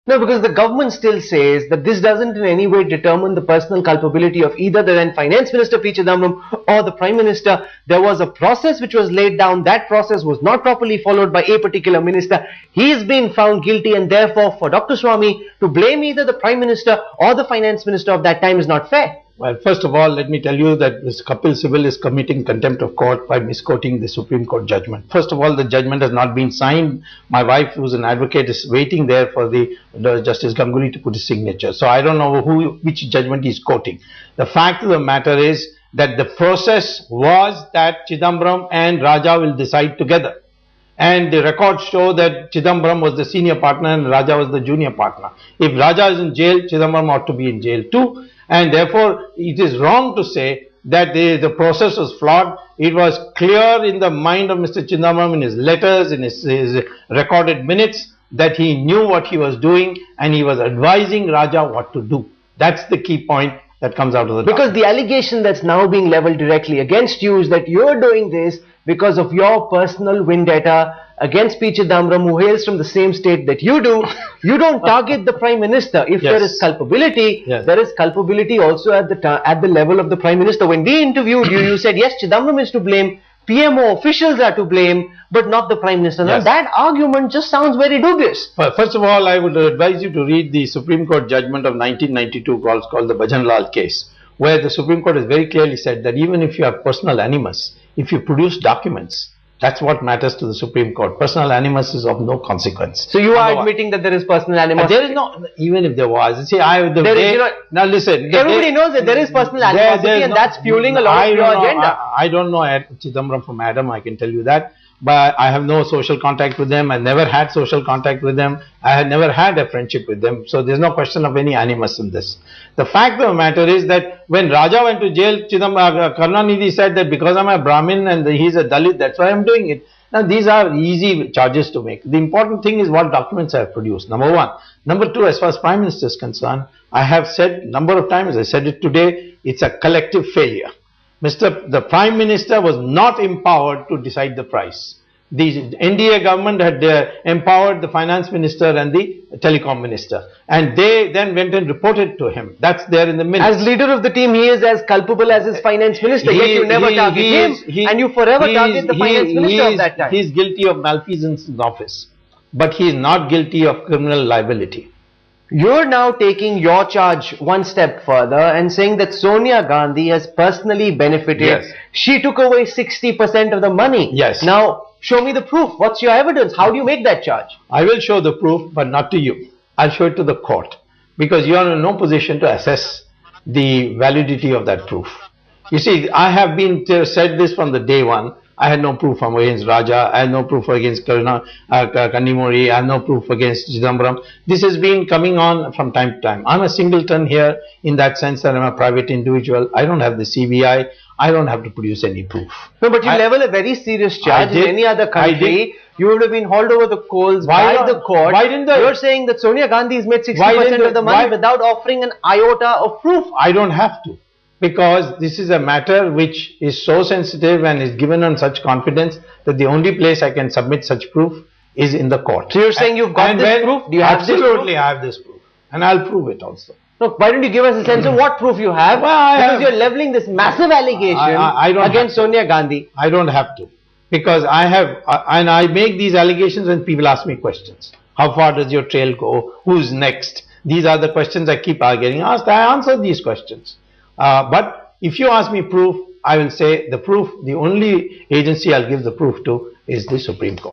No, because the government still says that this doesn't in any way determine the personal culpability of either the then Finance Minister P. Chidambaram or the Prime Minister. There was a process which was laid down. That process was not properly followed by a particular minister. He is being found guilty, and therefore for Dr. Swamy to blame either the Prime Minister or the Finance Minister of that time is not fair. Well, first of all, let me tell you that this Kapil Sibal is committing contempt of court by misquoting the Supreme Court judgment. First of all, the judgment has not been signed. My wife, who's an advocate, is waiting there for the Justice Ganguly to put his signature. So I don't know which judgment he's quoting. The fact of the matter is that the process was that Chidambaram and Raja will decide together. And the records show that Chidambaram was the senior partner and Raja was the junior partner. If Raja is in jail, Chidambaram ought to be in jail too. And therefore, it is wrong to say that the process was flawed. It was clear in the mind of Mr. Chidambaram, in his letters, in his recorded minutes, that he knew what he was doing and he was advising Raja what to do. That's the key point that comes out of the Because the allegation that's now being leveled directly against you is that you're doing this because of your personal vendetta against P. Chidambaram, who hails from the same state that you do. You don't target the Prime Minister. If there is culpability, there is culpability also at the level of the Prime Minister. When we interviewed you, you said, yes, Chidambaram is to blame, PMO officials are to blame, but not the Prime Minister. Now that argument just sounds very dubious. First of all, I would advise you to read the Supreme Court judgment of 1992 called the Bhajanlal case, where the Supreme Court has very clearly said that even if you have personal animus, if you produce documents, that's what matters to the Supreme Court. Personal animus is of no consequence. So you are admitting that there is personal animus? There is no, even if there was. See, now listen. Everybody knows that there is personal animosity, and that's fueling a lot of your agenda. I don't know Chidambaram from Adam, I can tell you that. But I have no social contact with them. I never had social contact with them. I had never had a friendship with them. So there's no question of any animus in this. The fact of the matter is that when Raja went to jail, Karunanidhi said that because I'm a Brahmin and he's a Dalit, that's why I'm doing it. Now these are easy charges to make. The important thing is what documents I have produced, number one. Number two, as far as Prime Minister is concerned, I have said number of times, I said it today, it's a collective failure. The Prime Minister was not empowered to decide the price. The NDA government had empowered the Finance Minister and the Telecom Minister, and they then went and reported to him. That's there in the minutes. As leader of the team, he is as culpable as his Finance Minister, yet you never target him, and you forever target the Finance Minister of that time. He is guilty of malfeasance in office, but he is not guilty of criminal liability. You're now taking your charge one step further and saying that Sonia Gandhi has personally benefited. Yes. She took away 60% of the money. Yes. Now, show me the proof. What's your evidence? How do you make that charge? I will show the proof, but not to you. I'll show it to the court, because you are in no position to assess the validity of that proof. You see, I have been said this from the day one. I had no proof against Raja, I had no proof against Kannimozhi, I had no proof against Chidambaram. This has been coming on from time to time. I'm a singleton here in that sense that I'm a private individual. I don't have the CBI. I don't have to produce any proof. No, but you level a very serious charge. In any other country, you would have been hauled over the coals by the court. You're saying that Sonia Gandhi has made 60% of the money without offering an iota of proof. I don't have to, because this is a matter which is so sensitive and is given on such confidence that the only place I can submit such proof is in the court. So you're saying you've got this proof? Do you have this proof? Absolutely, I have this proof, and I'll prove it also. Look, why don't you give us a sense of what proof you have? Well, because you're leveling this massive allegation against Sonia Gandhi. I don't have to, because I have, and I make these allegations when people ask me questions. How far does your trail go? Who's next? These are the questions I keep getting asked. I answer these questions. But if you ask me proof, I will say the proof, the only agency I'll give the proof to is the Supreme Court.